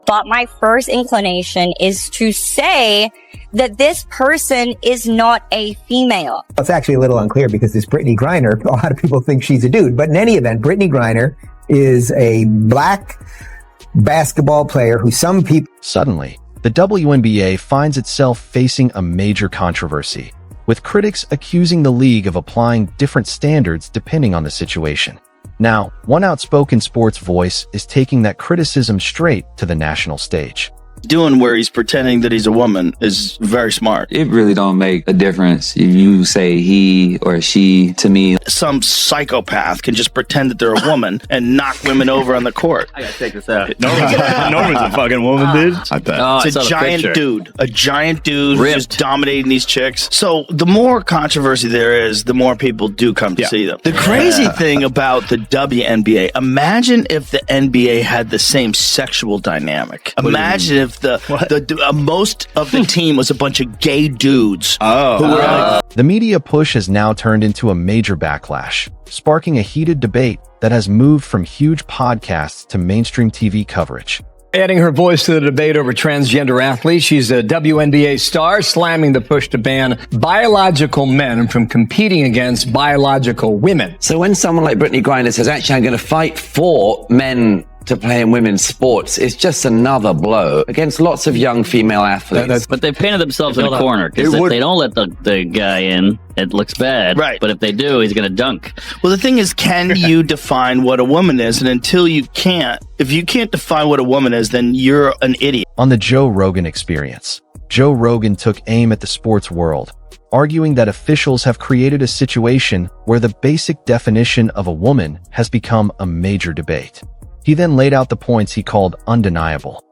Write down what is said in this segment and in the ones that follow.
But my first inclination is to say that this person is not a female. It's actually a little unclear because this Brittney Griner, a lot of people think she's a dude. But in any event, Brittney Griner is a black basketball player who some people... Suddenly, the WNBA finds itself facing a major controversy, with critics accusing the league of applying different standards depending on the situation. Now, one outspoken sports voice is taking that criticism straight to the national stage. Doing where he's pretending that he's a woman is very smart. It really don't make a difference if you say he or she to me. Some psychopath can just pretend that they're a woman and knock women over on the court. I gotta take this out. Norman's a fucking woman, dude. I bet. It's a giant dude. A giant dude who's just dominating these chicks. So the more controversy there is, the more people do come to see them. The crazy thing about the WNBA, imagine if the NBA had the same sexual dynamic. Imagine if most of the team was a bunch of gay dudes. The media push has now turned into a major backlash, sparking a heated debate that has moved from huge podcasts to mainstream TV coverage. Adding her voice to the debate over transgender athletes, she's a WNBA star, slamming the push to ban biological men from competing against biological women. So when someone like Brittney Griner says, actually, I'm going to fight for men to play in women's sports, it's just another blow against lots of young female athletes. But they've painted themselves in a corner, because if they don't let the guy in, it looks bad. Right. But if they do, he's going to dunk. Well, the thing is, can you define what a woman is? And until you can't, if you can't define what a woman is, then you're an idiot. On the Joe Rogan Experience, Joe Rogan took aim at the sports world, arguing that officials have created a situation where the basic definition of a woman has become a major debate. He then laid out the points he called undeniable.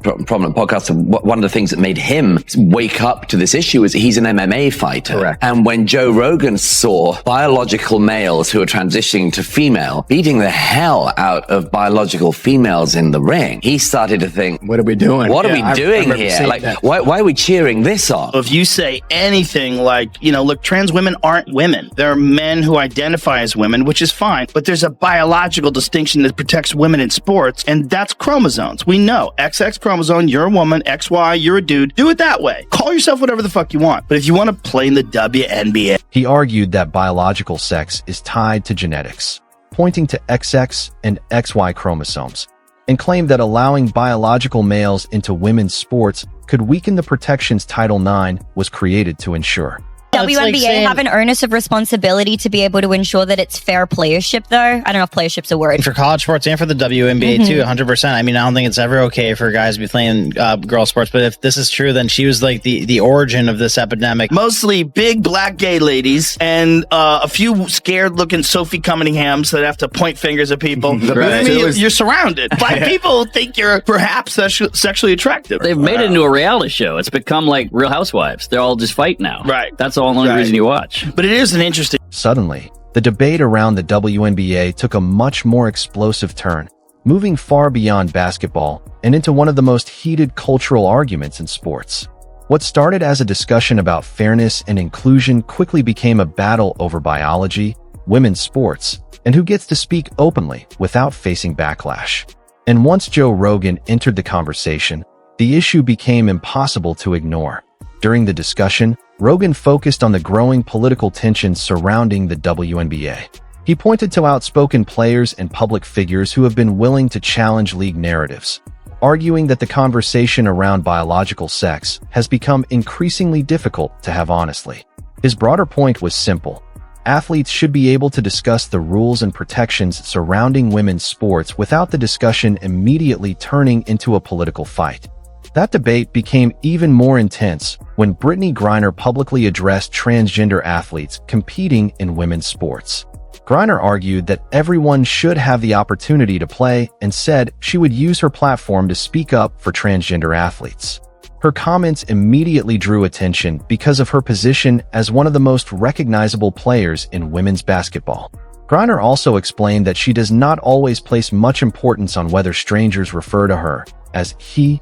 Prominent podcast, one of the things that made him wake up to this issue is he's an MMA fighter. Correct. And when Joe Rogan saw biological males who are transitioning to female beating the hell out of biological females in the ring, he started to think, What are we doing? What are we doing here? Like, why are we cheering this on? If you say anything like, look, trans women aren't women. They're men who identify as women, which is fine. But there's a biological distinction that protects women in sports, and that's chromosomes. We know XX chromosome, you're a woman, XY, you're a dude. Do it that way. Call yourself whatever the fuck you want. But if you want to play in the WNBA... He argued that biological sex is tied to genetics, pointing to XX and XY chromosomes, and claimed that allowing biological males into women's sports could weaken the protections Title IX was created to ensure. WNBA have an onus of responsibility to be able to ensure that it's fair playership, though. I don't know if playership's a word. For college sports and for the WNBA, too, 100%. I mean, I don't think it's ever okay for guys to be playing girl sports, but if this is true, then she was like the origin of this epidemic. Mostly big black gay ladies and a few scared-looking Sophie Cunninghams that have to point fingers at people. I mean, you're surrounded. Black people think you're perhaps sexually attractive. They've made it into a reality show. It's become like Real Housewives. They're all just fight now. Right. That's the only reason you watch. But it is an interesting... Suddenly, the debate around the WNBA took a much more explosive turn, moving far beyond basketball and into one of the most heated cultural arguments in sports. What started as a discussion about fairness and inclusion quickly became a battle over biology, women's sports, and who gets to speak openly without facing backlash. And once Joe Rogan entered the conversation, the issue became impossible to ignore. During the discussion, Rogan focused on the growing political tensions surrounding the WNBA. He pointed to outspoken players and public figures who have been willing to challenge league narratives, arguing that the conversation around biological sex has become increasingly difficult to have honestly. His broader point was simple. Athletes should be able to discuss the rules and protections surrounding women's sports without the discussion immediately turning into a political fight. That debate became even more intense when Brittney Griner publicly addressed transgender athletes competing in women's sports. Griner argued that everyone should have the opportunity to play and said she would use her platform to speak up for transgender athletes. Her comments immediately drew attention because of her position as one of the most recognizable players in women's basketball. Griner also explained that she does not always place much importance on whether strangers refer to her as he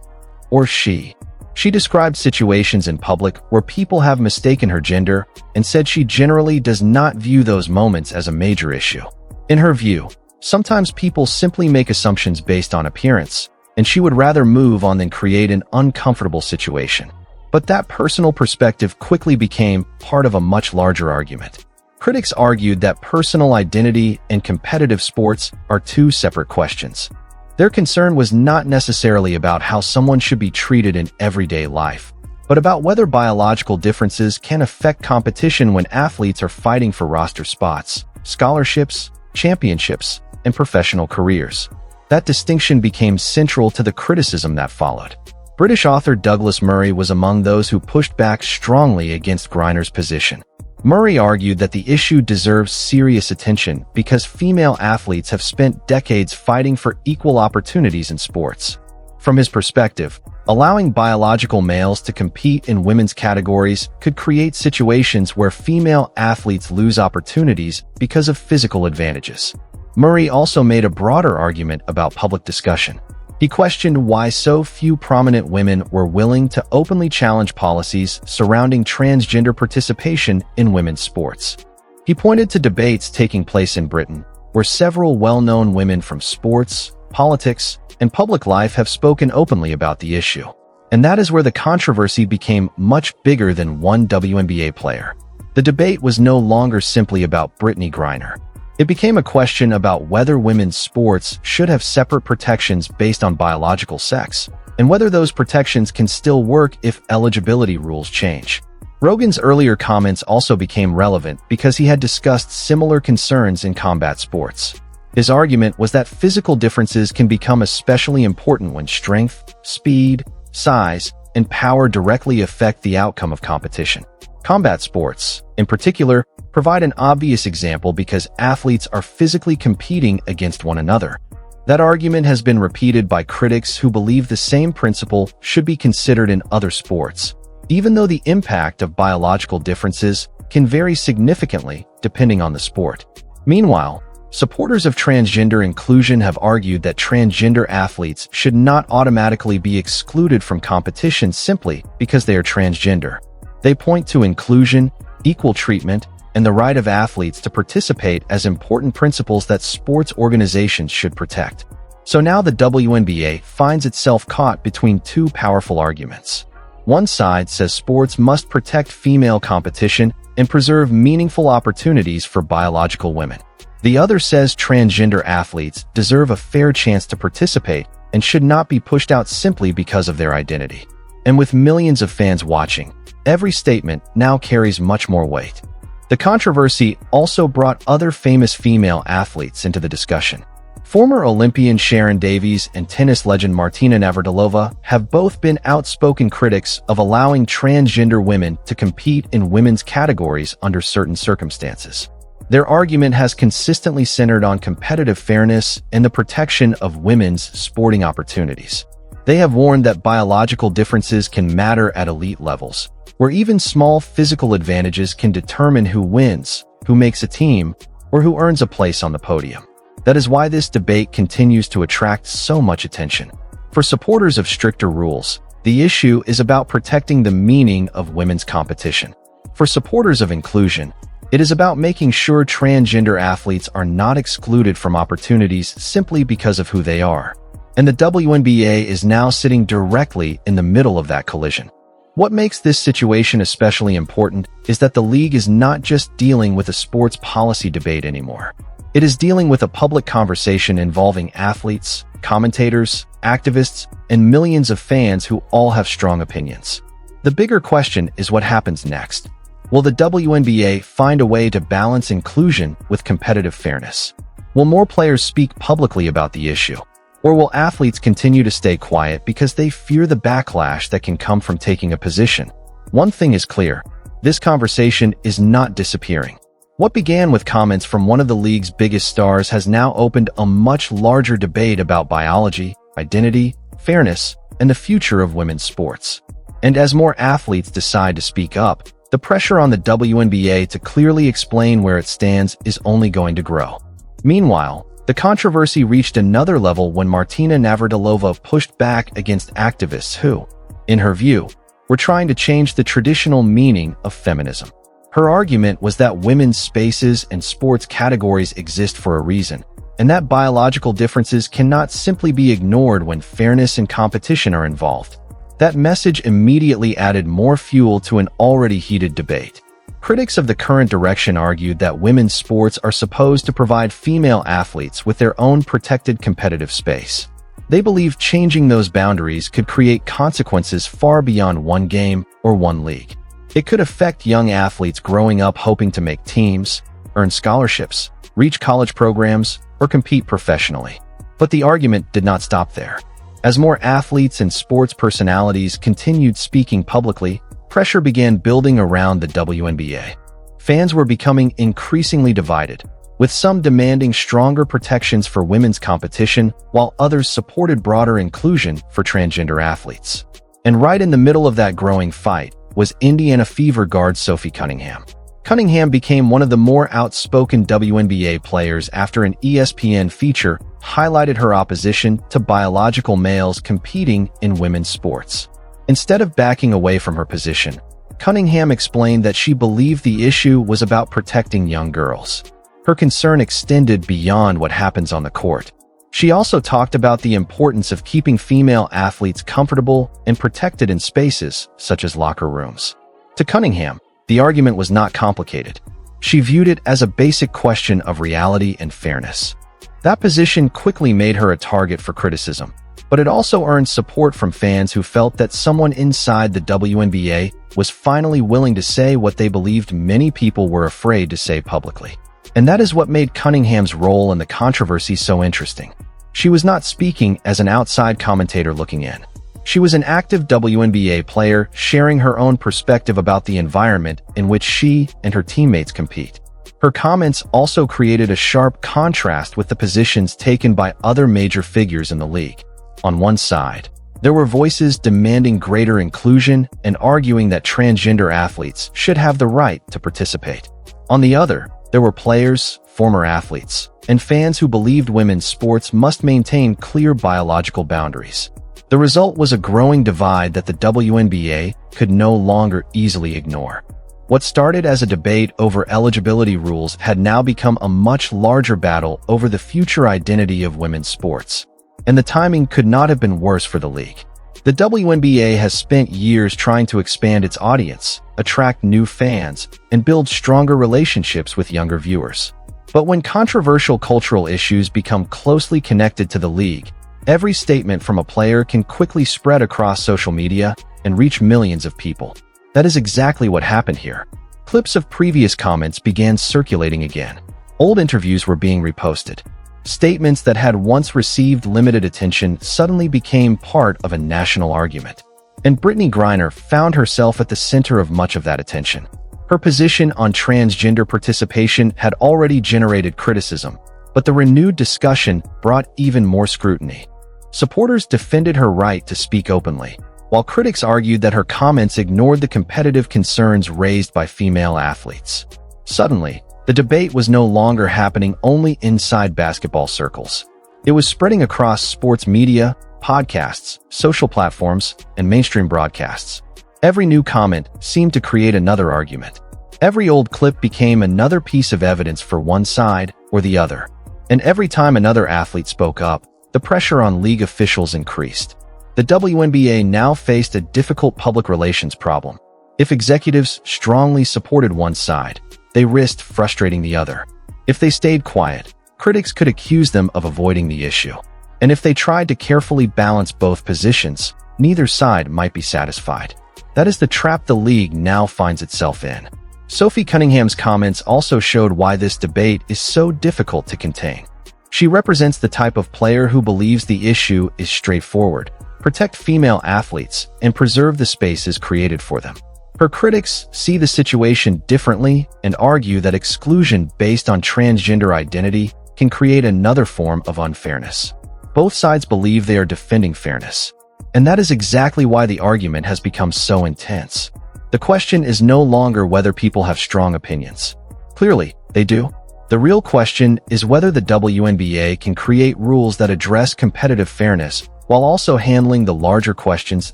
or she. She described situations in public where people have mistaken her gender and said she generally does not view those moments as a major issue. In her view, sometimes people simply make assumptions based on appearance, and she would rather move on than create an uncomfortable situation. But that personal perspective quickly became part of a much larger argument. Critics argued that personal identity and competitive sports are two separate questions. Their concern was not necessarily about how someone should be treated in everyday life, but about whether biological differences can affect competition when athletes are fighting for roster spots, scholarships, championships, and professional careers. That distinction became central to the criticism that followed. British author Douglas Murray was among those who pushed back strongly against Griner's position. Murray argued that the issue deserves serious attention because female athletes have spent decades fighting for equal opportunities in sports. From his perspective, allowing biological males to compete in women's categories could create situations where female athletes lose opportunities because of physical advantages. Murray also made a broader argument about public discussion. He questioned why so few prominent women were willing to openly challenge policies surrounding transgender participation in women's sports. He pointed to debates taking place in Britain, where several well-known women from sports, politics, and public life have spoken openly about the issue. And that is where the controversy became much bigger than one WNBA player. The debate was no longer simply about Brittney Griner. It became a question about whether women's sports should have separate protections based on biological sex, and whether those protections can still work if eligibility rules change. Rogan's earlier comments also became relevant because he had discussed similar concerns in combat sports. His argument was that physical differences can become especially important when strength, speed, size, and power directly affect the outcome of competition. Combat sports, in particular, provide an obvious example because athletes are physically competing against one another. That argument has been repeated by critics who believe the same principle should be considered in other sports, even though the impact of biological differences can vary significantly depending on the sport. Meanwhile, supporters of transgender inclusion have argued that transgender athletes should not automatically be excluded from competition simply because they are transgender. They point to inclusion, equal treatment, and the right of athletes to participate as important principles that sports organizations should protect. So now the WNBA finds itself caught between two powerful arguments. One side says sports must protect female competition and preserve meaningful opportunities for biological women. The other says transgender athletes deserve a fair chance to participate and should not be pushed out simply because of their identity. And with millions of fans watching, every statement now carries much more weight. The controversy also brought other famous female athletes into the discussion. Former Olympian Sharon Davies and tennis legend Martina Navratilova have both been outspoken critics of allowing transgender women to compete in women's categories under certain circumstances. Their argument has consistently centered on competitive fairness and the protection of women's sporting opportunities. They have warned that biological differences can matter at elite levels, where even small physical advantages can determine who wins, who makes a team, or who earns a place on the podium. That is why this debate continues to attract so much attention. For supporters of stricter rules, the issue is about protecting the meaning of women's competition. For supporters of inclusion, it is about making sure transgender athletes are not excluded from opportunities simply because of who they are. And the WNBA is now sitting directly in the middle of that collision. What makes this situation especially important is that the league is not just dealing with a sports policy debate anymore. It is dealing with a public conversation involving athletes, commentators, activists, and millions of fans who all have strong opinions. The bigger question is what happens next. Will the WNBA find a way to balance inclusion with competitive fairness? Will more players speak publicly about the issue? Or will athletes continue to stay quiet because they fear the backlash that can come from taking a position? One thing is clear, this conversation is not disappearing. What began with comments from one of the league's biggest stars has now opened a much larger debate about biology, identity, fairness, and the future of women's sports. And as more athletes decide to speak up, the pressure on the WNBA to clearly explain where it stands is only going to grow. Meanwhile, the controversy reached another level when Martina Navratilova pushed back against activists who, in her view, were trying to change the traditional meaning of feminism. Her argument was that women's spaces and sports categories exist for a reason, and that biological differences cannot simply be ignored when fairness and competition are involved. That message immediately added more fuel to an already heated debate. Critics of the current direction argued that women's sports are supposed to provide female athletes with their own protected competitive space. They believe changing those boundaries could create consequences far beyond one game or one league. It could affect young athletes growing up hoping to make teams, earn scholarships, reach college programs, or compete professionally. But the argument did not stop there. As more athletes and sports personalities continued speaking publicly, pressure began building around the WNBA. Fans were becoming increasingly divided, with some demanding stronger protections for women's competition, while others supported broader inclusion for transgender athletes. And right in the middle of that growing fight was Indiana Fever guard Sophie Cunningham. Cunningham became one of the more outspoken WNBA players after an ESPN feature highlighted her opposition to biological males competing in women's sports. Instead of backing away from her position, Cunningham explained that she believed the issue was about protecting young girls. Her concern extended beyond what happens on the court. She also talked about the importance of keeping female athletes comfortable and protected in spaces such as locker rooms. To Cunningham, the argument was not complicated. She viewed it as a basic question of reality and fairness. That position quickly made her a target for criticism, but it also earned support from fans who felt that someone inside the WNBA was finally willing to say what they believed many people were afraid to say publicly. And that is what made Cunningham's role in the controversy so interesting. She was not speaking as an outside commentator looking in. She was an active WNBA player sharing her own perspective about the environment in which she and her teammates compete. Her comments also created a sharp contrast with the positions taken by other major figures in the league. On one side, there were voices demanding greater inclusion and arguing that transgender athletes should have the right to participate. On the other, there were players, former athletes, and fans who believed women's sports must maintain clear biological boundaries. The result was a growing divide that the WNBA could no longer easily ignore. What started as a debate over eligibility rules had now become a much larger battle over the future identity of women's sports. And the timing could not have been worse for the league. The WNBA has spent years trying to expand its audience, attract new fans, and build stronger relationships with younger viewers. But when controversial cultural issues become closely connected to the league, every statement from a player can quickly spread across social media and reach millions of people. That is exactly what happened here. Clips of previous comments began circulating again. Old interviews were being reposted. Statements that had once received limited attention suddenly became part of a national argument. And Brittney Griner found herself at the center of much of that attention. Her position on transgender participation had already generated criticism, but the renewed discussion brought even more scrutiny. Supporters defended her right to speak openly, while critics argued that her comments ignored the competitive concerns raised by female athletes. Suddenly, the debate was no longer happening only inside basketball circles. It was spreading across sports media, podcasts, social platforms, and mainstream broadcasts. Every new comment seemed to create another argument. Every old clip became another piece of evidence for one side or the other. And every time another athlete spoke up, the pressure on league officials increased. The WNBA now faced a difficult public relations problem. If executives strongly supported one side, they risked frustrating the other. If they stayed quiet, critics could accuse them of avoiding the issue. And if they tried to carefully balance both positions, neither side might be satisfied. That is the trap the league now finds itself in. Sophie Cunningham's comments also showed why this debate is so difficult to contain. She represents the type of player who believes the issue is straightforward: protect female athletes and preserve the spaces created for them. Her critics see the situation differently and argue that exclusion based on transgender identity can create another form of unfairness. Both sides believe they are defending fairness. And that is exactly why the argument has become so intense. The question is no longer whether people have strong opinions. Clearly, they do. The real question is whether the WNBA can create rules that address competitive fairness while also handling the larger questions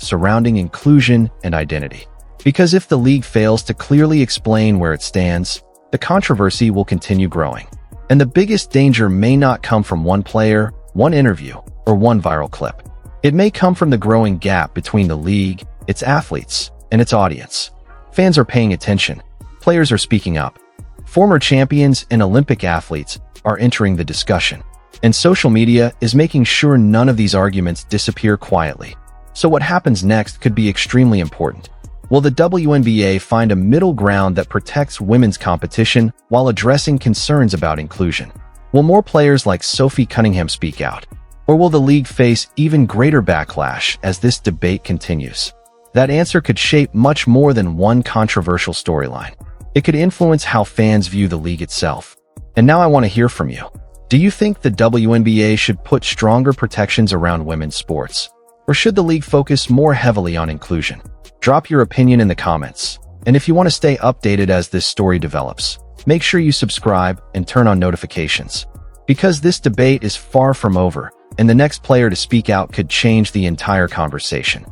surrounding inclusion and identity. Because if the league fails to clearly explain where it stands, the controversy will continue growing. And the biggest danger may not come from one player, one interview, or one viral clip. It may come from the growing gap between the league, its athletes, and its audience. Fans are paying attention. Players are speaking up. Former champions and Olympic athletes are entering the discussion. And social media is making sure none of these arguments disappear quietly. So what happens next could be extremely important. Will the WNBA find a middle ground that protects women's competition while addressing concerns about inclusion? Will more players like Sophie Cunningham speak out? Or will the league face even greater backlash as this debate continues? That answer could shape much more than one controversial storyline. It could influence how fans view the league itself. And now I want to hear from you. Do you think the WNBA should put stronger protections around women's sports? Or should the league focus more heavily on inclusion? Drop your opinion in the comments. And if you want to stay updated as this story develops, make sure you subscribe and turn on notifications. Because this debate is far from over, and the next player to speak out could change the entire conversation.